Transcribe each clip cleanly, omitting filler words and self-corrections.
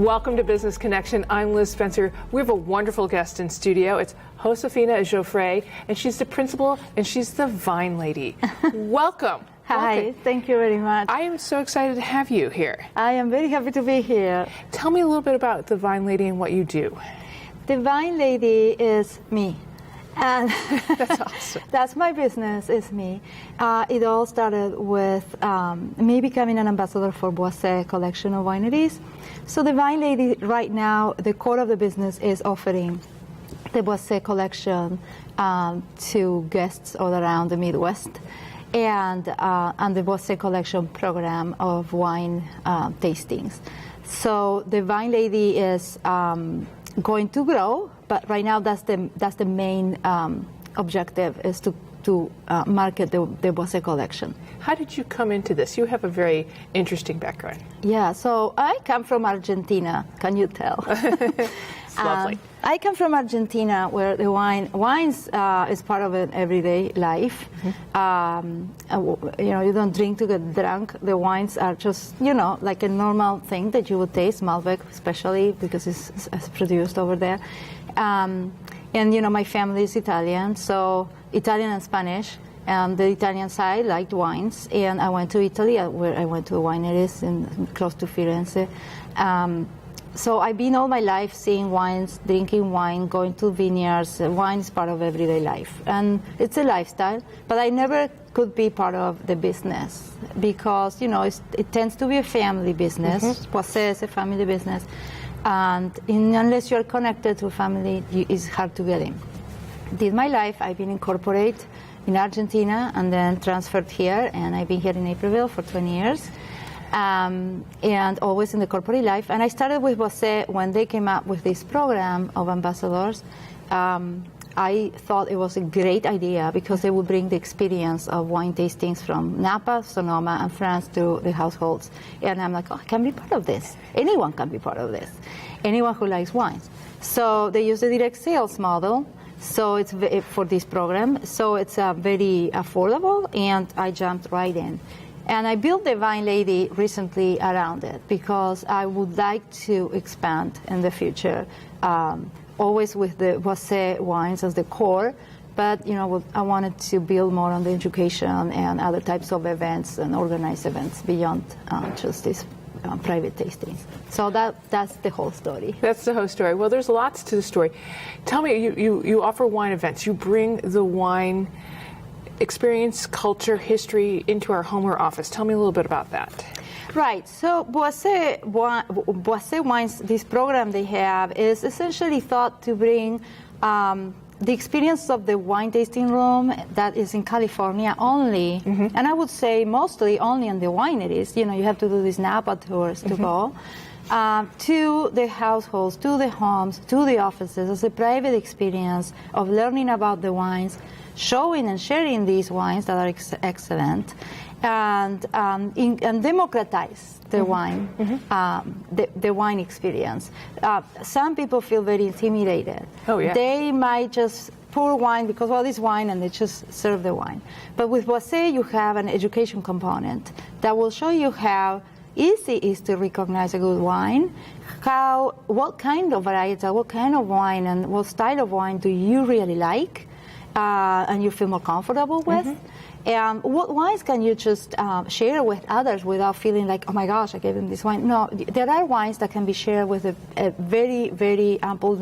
Welcome to Business Connection. I'm Liz Spencer. We have a wonderful guest in studio. It's Josefina Giuffre, and she's the principal, and she's the vine lady. Welcome. Hi, Welcome. Thank you very much. I am so excited to have you here. I am very happy to be here. Tell me a little bit about the vine lady and what you do. The vine lady is me. And That's awesome. That's my business, is me. It all started with me becoming an ambassador for Boisset Collection of wineries. So the vine lady right now, the core of the business is offering the Boisset Collection to guests all around the Midwest, and the Boisset Collection program of wine tastings. So the vine lady is going to grow, but right now that's the main objective, is to market the Boisset Collection. How did you come into this? You have a very interesting background. Yeah, so I come from Argentina. Can you tell? It's lovely. I come from Argentina, where the wines is part of an everyday life. You don't drink to get drunk. The wines are just, like a normal thing that you would taste, Malbec especially, because it's produced over there. And my family is Italian, so Italian and Spanish. And the Italian side liked wines, and I went to Italy, where I went to wineries close to Firenze. So I've been all my life seeing wines, drinking wine, going to vineyards. Wine is part of everyday life, and it's a lifestyle. But I never could be part of the business because, it tends to be a family business. Boisset is a family business, and unless you're connected to a family, it's hard to get in. Did my life, I've been incorporated in Argentina and then transferred here, and I've been here in Naperville for 20 years. And always in the corporate life. And I started with Boisset when they came up with this program of ambassadors. I thought it was a great idea because they would bring the experience of wine tastings from Napa, Sonoma, and France to the households. And I'm like, I can be part of this. Anyone can be part of this. Anyone who likes wines. So they use the direct sales model. So it's for this program. So it's very affordable, and I jumped right in. And I built the Vine Lady recently around it because I would like to expand in the future, always with the Boisset wines as the core. But I wanted to build more on the education and other types of events and organized events beyond just these private tastings. So that's the whole story. That's the whole story. Well, there's lots to the story. Tell me, you offer wine events. You bring the wine experience, culture, history into our home or office. Tell me a little bit about that. Right. So Boisset Wines, this program they have, is essentially thought to bring the experience of the wine tasting room that is in California only, and I would say mostly only in the wineries. You have to do these Napa tours to go. To the households, to the homes, to the offices, as a private experience of learning about the wines, showing and sharing these wines that are excellent, and democratize the wine, the wine experience. Some people feel very intimidated. Oh, yeah. They might just pour wine because, it's wine, and they just serve the wine. But with Boisset, you have an education component that will show you how easy it is to recognize a good wine, what kind of varietal, what kind of wine, and what style of wine do you really like, and you feel more comfortable with. And what wines can you just share with others without feeling like, oh my gosh, I gave them this wine? No, there are wines that can be shared with a very, very ample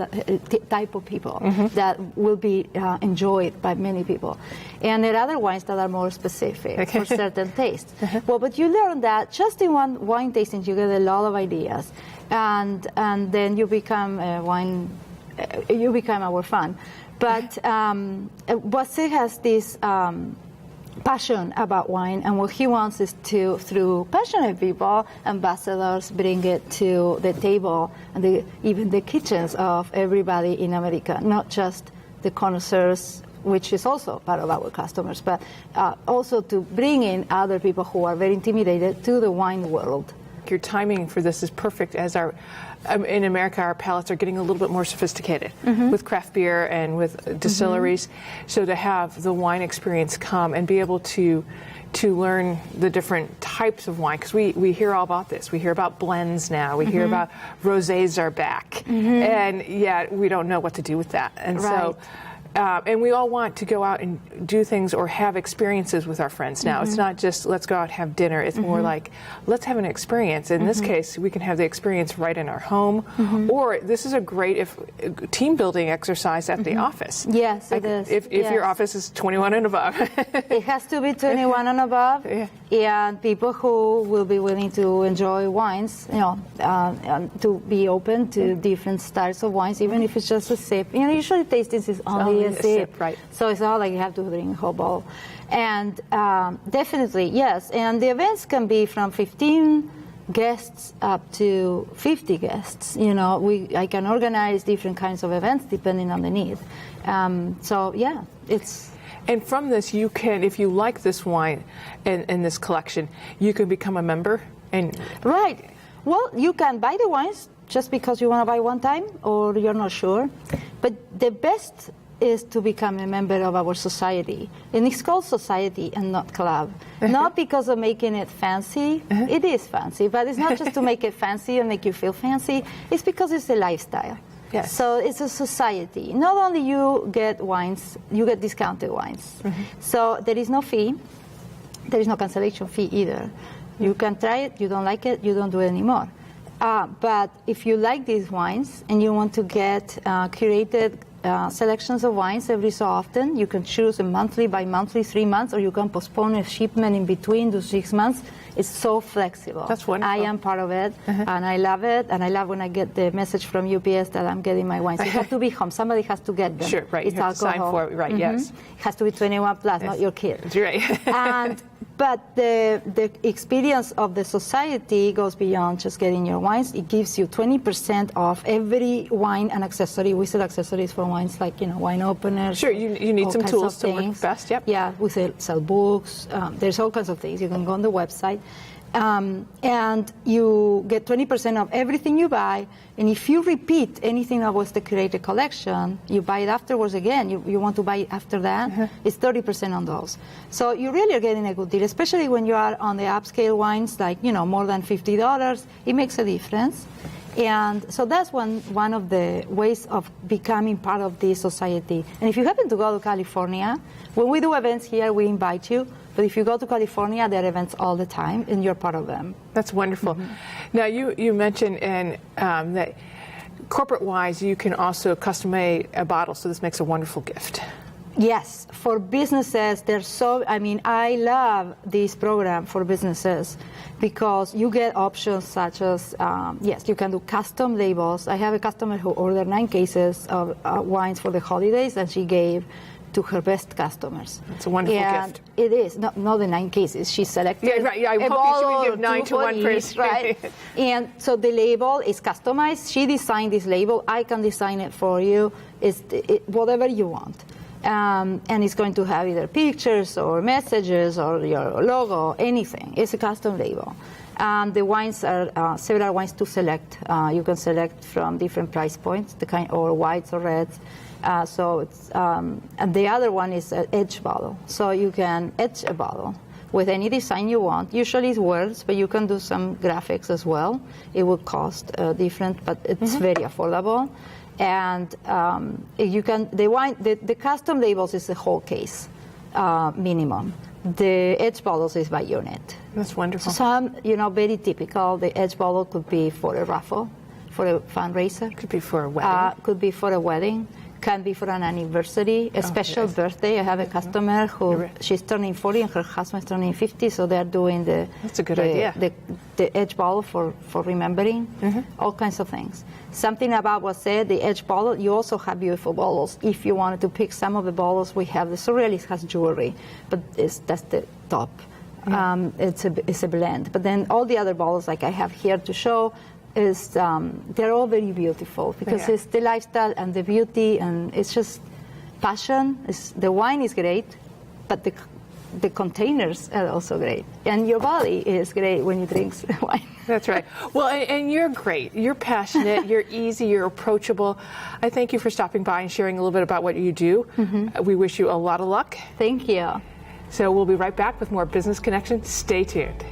type of people that will be enjoyed by many people. And there are other wines that are more specific for certain tastes. But you learn that just in one wine tasting, you get a lot of ideas. And then you become our fan. But Boisset has this passion about wine, and what he wants is to, through passionate people, ambassadors, bring it to the table and even the kitchens of everybody in America, not just the connoisseurs, which is also part of our customers, but also to bring in other people who are very intimidated to the wine world. like your timing for this is perfect as our in America, our palates are getting a little bit more sophisticated with craft beer and with distilleries. So to have the wine experience come and be able to learn the different types of wine, because we hear all about this. We hear about blends now. We hear about rosés are back, and yet we don't know what to do with that. And so. And we all want to go out and do things or have experiences with our friends now. It's not just let's go out and have dinner. It's more like let's have an experience. In this case, we can have the experience right in our home, or this is a great team building exercise at the office. Yes, it is. If your office is 21 and above. It has to be 21 and above, and people who will be willing to enjoy wines, and to be open to different styles of wines, even if it's just a sip. Usually tasting is only a sip, right? So it's not like you have to drink a whole bottle. And definitely, yes. And the events can be from 15 guests up to 50 guests. I can organize different kinds of events depending on the need. So yeah, it's. And from this, you can, if you like this wine and this collection, you can become a member. Right. Well, you can buy the wines just because you want to buy one time or you're not sure. But the best is to become a member of our society. And it's called society and not club. Not because of making it fancy. It is fancy, but it's not just to make it fancy and make you feel fancy. It's because it's a lifestyle. Yes. So it's a society. Not only you get wines, you get discounted wines. So there is no fee. There is no cancellation fee either. You can try it, you don't like it, you don't do it anymore. But if you like these wines and you want to get curated selections of wines every so often, you can choose a monthly, bi-monthly, 3 months, or you can postpone a shipment in between the 6 months. It's so flexible. That's wonderful. I am part of it, and I love it. And I love when I get the message from UPS that I'm getting my wines. You have to be home. Somebody has to get them. Sure, right. It's you have alcohol. to sign for it, right, yes. It has to be 21 plus, not your kid. That's right. But the experience of the society goes beyond just getting your wines. It gives you 20% off every wine and accessory. We sell accessories for wines like, wine openers. Sure, you need some tools to work best, yep. Yeah, we sell books. There's all kinds of things. You can go on the website. And you get 20% of everything you buy. And if you repeat anything that was the curated collection, you buy it afterwards again. You want to buy it after that, it's 30% on those. So you really are getting a good deal, especially when you are on the upscale wines, like, more than $50. It makes a difference. And so that's one of the ways of becoming part of this society. And if you happen to go to California, when we do events here, we invite you. But if you go to California, there are events all the time, and you're part of them. That's wonderful. Now, you mentioned that corporate-wise, you can also custom-make a bottle, so this makes a wonderful gift. Yes, for businesses, I love this program for businesses because you get options such as, you can do custom labels. I have a customer who ordered 9 cases of wines for the holidays, and she gave to her best customers. It's a wonderful gift. It is, not the 9 cases. She selected I'm hoping she would give 9 to one person. Right? And so the label is customized. She designed this label. I can design it for you. It's whatever you want. And it's going to have either pictures or messages or your logo, anything. It's a custom label. The wines are several wines to select. You can select from different price points, or whites or reds. So it's, and the other one is an edge bottle. So you can edge a bottle with any design you want. Usually it's words, but you can do some graphics as well. It will cost different, but it's very affordable. And you can the custom labels is the whole case minimum. The edge bottles is by unit. That's wonderful. Some, very typical. The edge bottle could be for a raffle, for a fundraiser. Could be for a wedding. Could be for a wedding. Can be for an anniversary, a special birthday. I have a customer who she's turning 40 and her husband's turning 50, so they're doing That's a good idea. The edge bottle for remembering, all kinds of things. Something about what said, the edge bottle, you also have beautiful bottles. If you wanted to pick some of the bottles, we have the Surrealist has jewelry, but that's the top. It's a blend. But then all the other bottles, like I have here to show, is they're all very beautiful because it's the lifestyle and the beauty, and it's just passion. The wine is great, but the containers are also great, and your body is great when you drink wine. That's right. Well, and you're great. You're passionate. You're easy. You're approachable. I thank you for stopping by and sharing a little bit about what you do. We wish you a lot of luck. Thank you. So we'll be right back with more Business Connection. Stay tuned.